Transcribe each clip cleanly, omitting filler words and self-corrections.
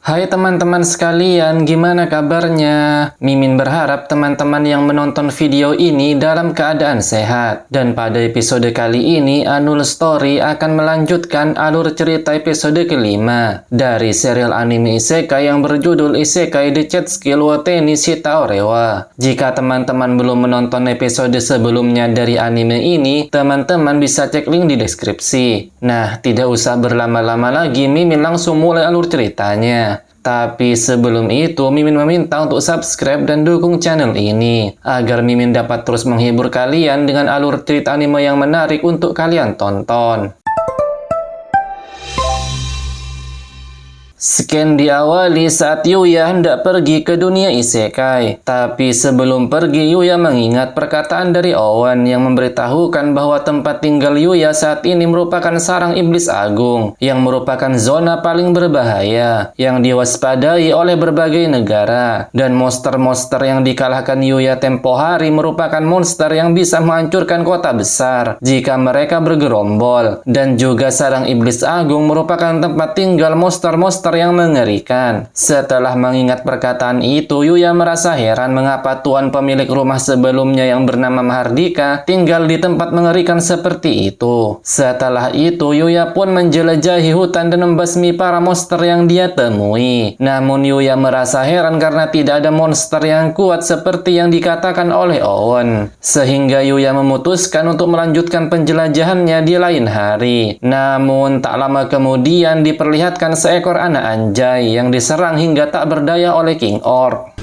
Hai teman-teman sekalian, gimana kabarnya? Mimin berharap teman-teman yang menonton video ini dalam keadaan sehat. Dan pada episode kali ini, Anul Story akan melanjutkan alur cerita episode kelima dari serial anime isekai yang berjudul Isekai Dechetsuki wa Tenni Shita Orewa. Jika teman-teman belum menonton episode sebelumnya dari anime ini, teman-teman bisa cek link di deskripsi. Nah, tidak usah berlama-lama lagi, Mimin langsung mulai alur ceritanya. Tapi sebelum itu, Mimin meminta untuk subscribe dan dukung channel ini, agar Mimin dapat terus menghibur kalian dengan alur cerita anime yang menarik untuk kalian tonton. Scan diawali saat Yuya hendak pergi ke dunia isekai. Tapi sebelum pergi, Yuya mengingat perkataan dari Owen yang memberitahukan bahwa tempat tinggal Yuya saat ini merupakan sarang iblis agung, yang merupakan zona paling berbahaya, yang diwaspadai oleh berbagai negara. Dan monster-monster yang dikalahkan Yuya tempo hari merupakan monster yang bisa menghancurkan kota besar jika mereka bergerombol. Dan juga sarang iblis agung merupakan tempat tinggal monster-monster yang mengerikan. Setelah mengingat perkataan itu, Yuya merasa heran mengapa tuan pemilik rumah sebelumnya yang bernama Mahardika tinggal di tempat mengerikan seperti itu. Setelah itu, Yuya pun menjelajahi hutan dan membasmi para monster yang dia temui. Namun Yuya merasa heran karena tidak ada monster yang kuat seperti yang dikatakan oleh Owen. Sehingga Yuya memutuskan untuk melanjutkan penjelajahannya di lain hari. Namun tak lama kemudian diperlihatkan seekor anak anjay yang diserang hingga tak berdaya oleh King Orc.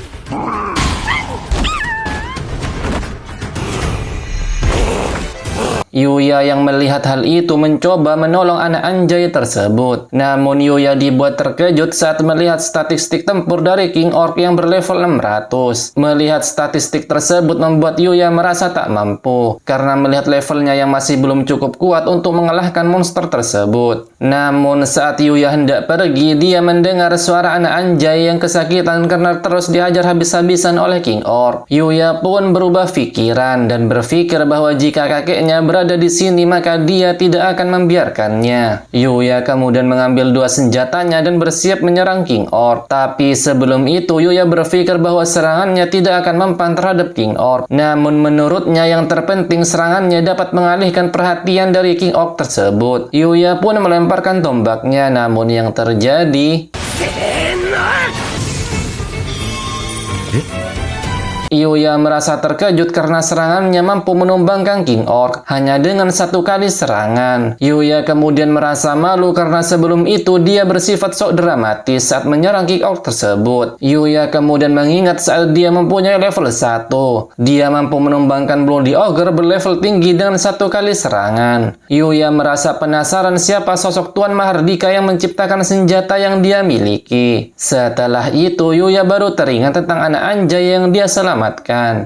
Yuya yang melihat hal itu mencoba menolong anak anjay tersebut. Namun Yuya dibuat terkejut saat melihat statistik tempur dari King Orc yang berlevel 600. Melihat statistik tersebut membuat Yuya merasa tak mampu, karena melihat levelnya yang masih belum cukup kuat untuk mengalahkan monster tersebut. Namun saat Yuya hendak pergi, dia mendengar suara anak anjay yang kesakitan karena terus dihajar habis-habisan oleh King Orc. Yuya pun berubah pikiran dan berpikir bahwa jika kakeknya berada di sini maka dia tidak akan membiarkannya. Yuya kemudian mengambil dua senjatanya dan bersiap menyerang King Orc. Tapi sebelum itu Yuya berpikir bahwa serangannya tidak akan mempan terhadap King Orc. Namun menurutnya yang terpenting serangannya dapat mengalihkan perhatian dari King Orc tersebut. Yuya pun melemparkan tombaknya, namun yang terjadi Yuya merasa terkejut karena serangannya mampu menumbangkan King Orc hanya dengan satu kali serangan. Yuya kemudian merasa malu karena sebelum itu dia bersifat sok dramatis saat menyerang King Orc tersebut. Yuya kemudian mengingat saat dia mempunyai level 1. Dia mampu menumbangkan Bloody Ogre berlevel tinggi dengan satu kali serangan. Yuya merasa penasaran siapa sosok Tuan Mahardika yang menciptakan senjata yang dia miliki. Setelah itu Yuya baru teringat tentang anak anjay yang dia selamatkan.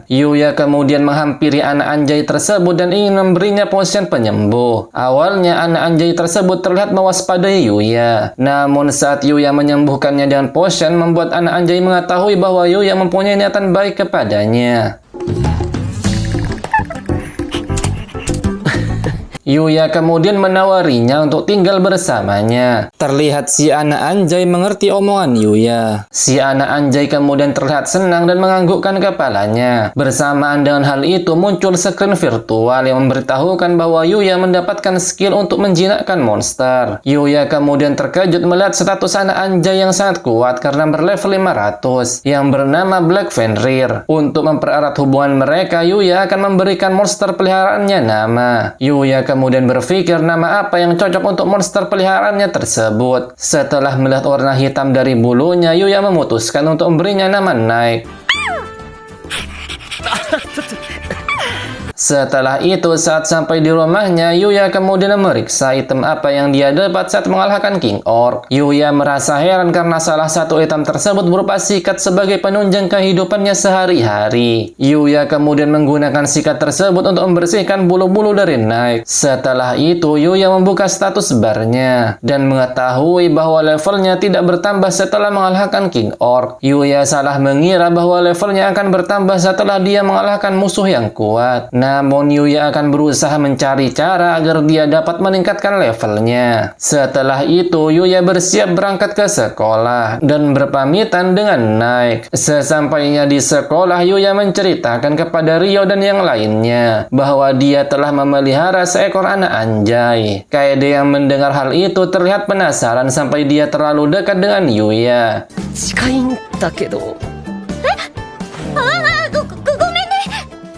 Yuya kemudian menghampiri anak anjay tersebut dan ingin memberinya potion penyembuh. Awalnya anak anjay tersebut terlihat mewaspadai Yuya. Namun saat Yuya menyembuhkannya dengan potion, membuat anak anjay mengetahui bahwa Yuya mempunyai niatan baik kepadanya. Yuya kemudian menawarinya untuk tinggal bersamanya. Terlihat si anak anjay mengerti omongan Yuya. Si anak anjay kemudian terlihat senang dan menganggukkan kepalanya. Bersamaan dengan hal itu muncul screen virtual yang memberitahukan bahwa Yuya mendapatkan skill untuk menjinakkan monster. Yuya kemudian terkejut melihat status anak anjay yang sangat kuat karena berlevel 500 yang bernama Black Fenrir. Untuk mempererat hubungan mereka, Yuya akan memberikan monster peliharaannya nama. Yuya kemudian berpikir nama apa yang cocok untuk monster peliharaannya tersebut. Setelah melihat warna hitam dari bulunya, Yuya memutuskan untuk memberinya nama Night. Setelah itu, saat sampai di rumahnya, Yuya kemudian memeriksa item apa yang dia dapat saat mengalahkan King Orc. Yuya merasa heran karena salah satu item tersebut berupa sikat sebagai penunjang kehidupannya sehari-hari. Yuya kemudian menggunakan sikat tersebut untuk membersihkan bulu-bulu dari Night. Setelah itu, Yuya membuka status barnya dan mengetahui bahwa levelnya tidak bertambah setelah mengalahkan King Orc. Yuya salah mengira bahwa levelnya akan bertambah setelah dia mengalahkan musuh yang kuat. Namun Yuya akan berusaha mencari cara agar dia dapat meningkatkan levelnya. Setelah itu Yuya bersiap berangkat ke sekolah dan berpamitan dengan Nike. Sesampainya di sekolah, Yuya menceritakan kepada Ryo dan yang lainnya bahwa dia telah memelihara seekor anak anjay. Kaede yang mendengar hal itu terlihat penasaran sampai dia terlalu dekat dengan Yuya.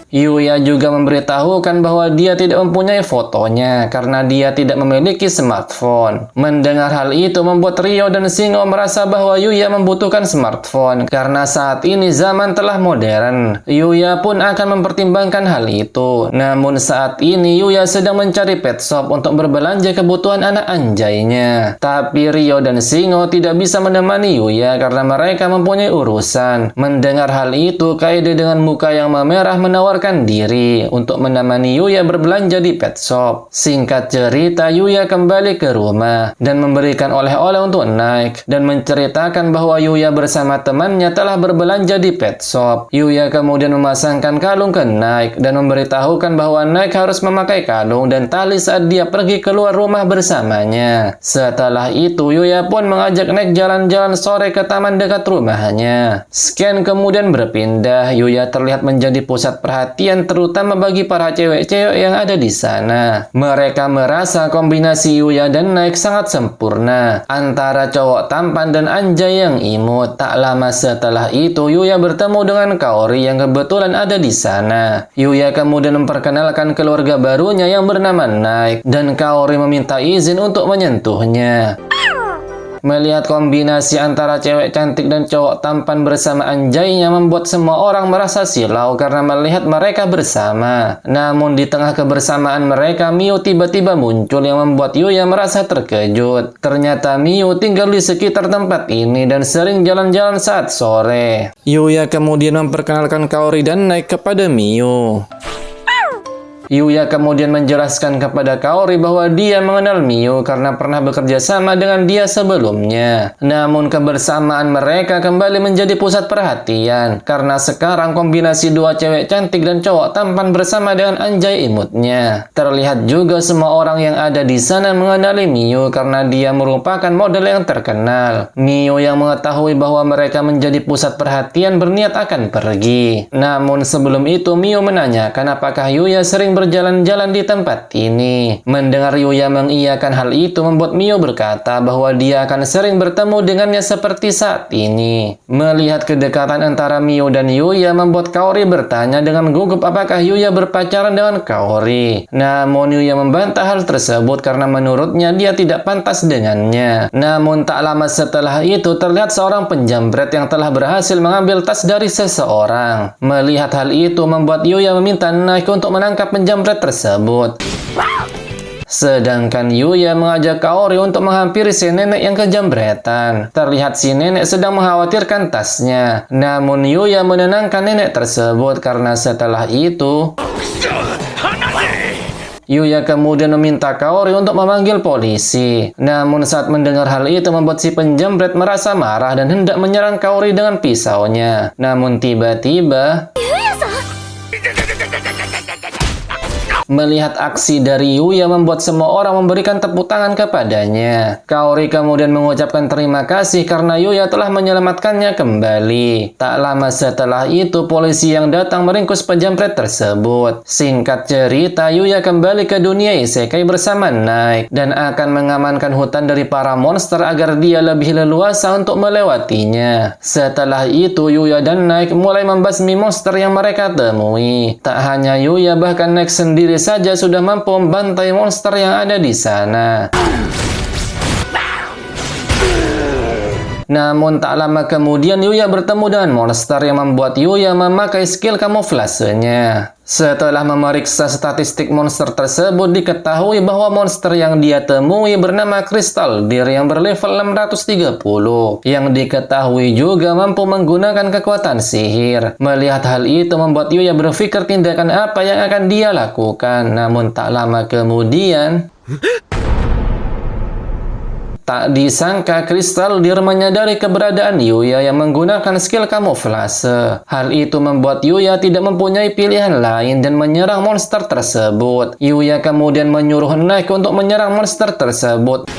Yuya juga memberitahukan bahwa dia tidak mempunyai fotonya karena dia tidak memiliki smartphone. Mendengar hal itu membuat Ryo dan Shingo merasa bahwa Yuya membutuhkan smartphone karena saat ini zaman telah modern. Yuya pun akan mempertimbangkan hal itu. Namun saat ini Yuya sedang mencari pet shop untuk berbelanja kebutuhan anak anjaynya. Tapi Ryo dan Shingo tidak bisa menemani Yuya karena mereka mempunyai urusan. Mendengar hal itu, Kaede dengan muka yang memerah menawarkan diri untuk menemani Yuya berbelanja di pet shop. Singkat cerita, Yuya kembali ke rumah dan memberikan oleh-oleh untuk Nike dan menceritakan bahwa Yuya bersama temannya telah berbelanja di pet shop. Yuya kemudian memasangkan kalung ke Nike dan memberitahukan bahwa Nike harus memakai kalung dan tali saat dia pergi keluar rumah bersamanya. Setelah itu, Yuya pun mengajak Nike jalan-jalan sore ke taman dekat rumahnya. Scan kemudian berpindah. Yuya terlihat menjadi pusat perhatian terutama bagi para cewek-cewek yang ada di sana. Mereka merasa kombinasi Yuya dan Nike sangat sempurna antara cowok tampan dan anjay yang imut. Tak lama setelah itu, Yuya bertemu dengan Kaori yang kebetulan ada di sana. Yuya kemudian memperkenalkan keluarga barunya yang bernama Nike dan Kaori meminta izin untuk menyentuhnya. Melihat kombinasi antara cewek cantik dan cowok tampan bersama anjaynya membuat semua orang merasa silau karena melihat mereka bersama. Namun di tengah kebersamaan mereka, Miu tiba-tiba muncul yang membuat Yuya merasa terkejut. Ternyata Miu tinggal di sekitar tempat ini dan sering jalan-jalan saat sore. Yuya kemudian memperkenalkan Kaori dan Nike kepada Miu. Yuya kemudian menjelaskan kepada Kaori bahwa dia mengenal Miu karena pernah bekerja sama dengan dia sebelumnya. Namun kebersamaan mereka kembali menjadi pusat perhatian karena sekarang kombinasi dua cewek cantik dan cowok tampan bersama dengan anjay imutnya. Terlihat juga semua orang yang ada di sana mengenali Miu karena dia merupakan model yang terkenal. Miu yang mengetahui bahwa mereka menjadi pusat perhatian berniat akan pergi. Namun sebelum itu Miu menanyakan apakah Yuya sering berjalan-jalan di tempat ini. Mendengar Yuya mengiyakan hal itu membuat Miu berkata bahwa dia akan sering bertemu dengannya seperti saat ini. Melihat kedekatan antara Miu dan Yuya membuat Kaori bertanya dengan gugup apakah Yuya berpacaran dengan Kaori. Namun Yuya membantah hal tersebut karena menurutnya dia tidak pantas dengannya. Namun tak lama setelah itu terlihat seorang penjambret yang telah berhasil mengambil tas dari seseorang. Melihat hal itu membuat Yuya meminta Nike untuk menangkap penjambret tersebut. Sedangkan Yuya mengajak Kaori untuk menghampiri si nenek yang kejambretan. Terlihat si nenek sedang mengkhawatirkan tasnya. Namun Yuya menenangkan nenek tersebut karena setelah itu Yuya kemudian meminta Kaori untuk memanggil polisi. Namun saat mendengar hal itu membuat si penjambret merasa marah dan hendak menyerang Kaori dengan pisaunya. Namun tiba-tiba melihat aksi dari Yuya membuat semua orang memberikan tepuk tangan kepadanya. Kaori kemudian mengucapkan terima kasih karena Yuya telah menyelamatkannya kembali. Tak lama setelah itu polisi yang datang meringkus penjambret tersebut. Singkat cerita, Yuya kembali ke dunia isekai bersama Nike dan akan mengamankan hutan dari para monster agar dia lebih leluasa untuk melewatinya. Setelah itu Yuya dan Nike mulai membasmi monster yang mereka temui. Tak hanya Yuya, bahkan Nike sendiri saja sudah mampu membantai monster yang ada di sana. Namun tak lama kemudian Yuya bertemu dengan monster yang membuat Yuya memakai skill kamuflasenya. Setelah memeriksa statistik monster tersebut, diketahui bahwa monster yang dia temui bernama Crystal Deer yang berlevel 630. Yang diketahui juga mampu menggunakan kekuatan sihir. Melihat hal itu membuat Yuya berpikir tindakan apa yang akan dia lakukan. Namun tak lama kemudian Tak disangka Crystal Deer menyadari keberadaan Yuya yang menggunakan skill kamuflase. Hal itu membuat Yuya tidak mempunyai pilihan lain dan menyerang monster tersebut. Yuya kemudian menyuruh Nike untuk menyerang monster tersebut.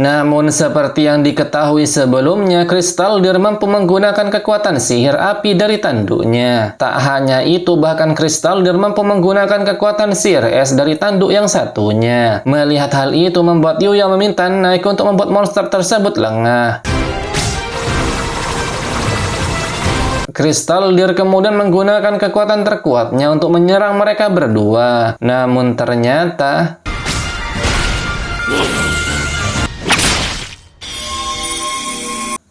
Namun seperti yang diketahui sebelumnya, Crystal Deer mampu menggunakan kekuatan sihir api dari tanduknya. Tak hanya itu, bahkan Crystal Deer mampu menggunakan kekuatan sihir es dari tanduk yang satunya. Melihat hal itu membuat Yuya meminta Nike untuk membuat monster tersebut lengah. Crystal Deer kemudian menggunakan kekuatan terkuatnya untuk menyerang mereka berdua. Namun ternyata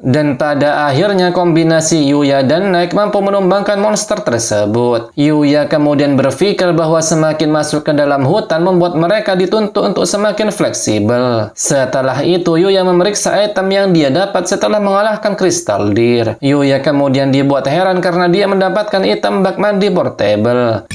dan pada akhirnya kombinasi Yuya dan Nike mampu menumbangkan monster tersebut. Yuya kemudian berpikir bahwa semakin masuk ke dalam hutan membuat mereka dituntut untuk semakin fleksibel. Setelah itu Yuya memeriksa item yang dia dapat setelah mengalahkan Crystal Deer. Yuya kemudian dibuat heran karena dia mendapatkan item bak mandi portable.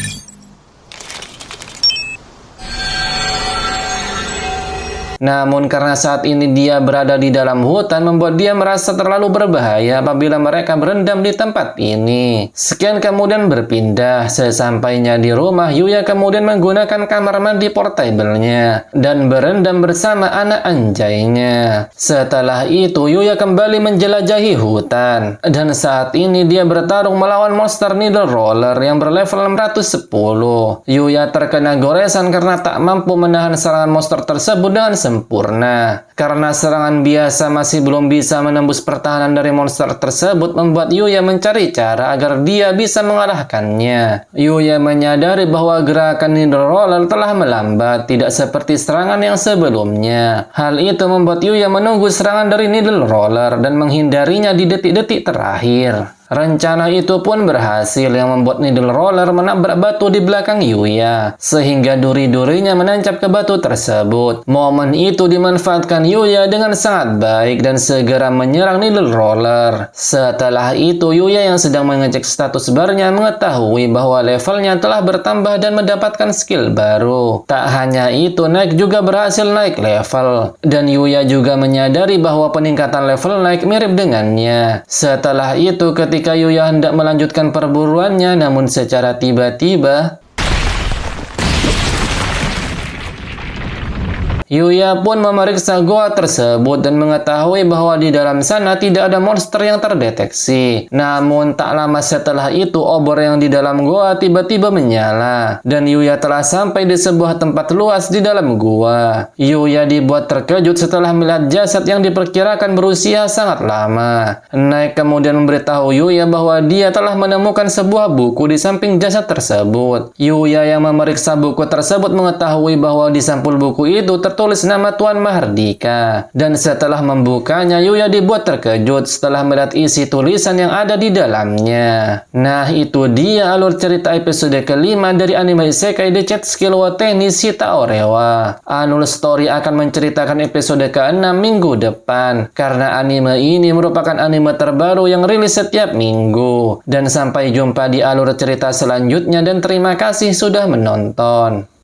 Namun karena saat ini dia berada di dalam hutan membuat dia merasa terlalu berbahaya apabila mereka berendam di tempat ini. Sekian kemudian berpindah. Sesampainya di rumah, Yuya kemudian menggunakan kamar mandi portable-nya dan berendam bersama anak anjaynya. Setelah itu Yuya kembali menjelajahi hutan dan saat ini dia bertarung melawan monster Needle Roller yang berlevel 610. Yuya terkena goresan karena tak mampu menahan serangan monster tersebut dengan sempurna. Karena serangan biasa masih belum bisa menembus pertahanan dari monster tersebut, membuat Yuya mencari cara agar dia bisa mengalahkannya. Yuya menyadari bahwa gerakan Needle Roller telah melambat, tidak seperti serangan yang sebelumnya. Hal itu membuat Yuya menunggu serangan dari Needle Roller dan menghindarinya di detik-detik terakhir. Rencana itu pun berhasil yang membuat Needle Roller menabrak batu di belakang Yuya, sehingga duri-durinya menancap ke batu tersebut. Momen itu dimanfaatkan Yuya dengan sangat baik dan segera menyerang Needle Roller. Setelah itu Yuya yang sedang mengecek status barnya mengetahui bahwa levelnya telah bertambah dan mendapatkan skill baru. Tak hanya itu, Nike juga berhasil naik level, dan Yuya juga menyadari bahwa peningkatan level Nike mirip dengannya. Setelah itu ketika Yuya hendak melanjutkan perburuannya, namun secara tiba-tiba Yuya pun memeriksa goa tersebut dan mengetahui bahwa di dalam sana tidak ada monster yang terdeteksi. Namun tak lama setelah itu obor yang di dalam goa tiba-tiba menyala dan Yuya telah sampai di sebuah tempat luas di dalam gua. Yuya dibuat terkejut setelah melihat jasad yang diperkirakan berusia sangat lama. Nike kemudian memberitahu Yuya bahwa dia telah menemukan sebuah buku di samping jasad tersebut. Yuya yang memeriksa buku tersebut mengetahui bahwa di sampul buku itu tertulis nama Tuan Mahardika. Dan setelah membukanya, Yuya dibuat terkejut setelah melihat isi tulisan yang ada di dalamnya. Nah, itu dia alur cerita episode kelima dari anime Isekai The Chat Skill wa Tenni Shita Orewa. Anul Story akan menceritakan episode ke-6 minggu depan, karena anime ini merupakan anime terbaru yang rilis setiap minggu. Dan sampai jumpa di alur cerita selanjutnya dan terima kasih sudah menonton.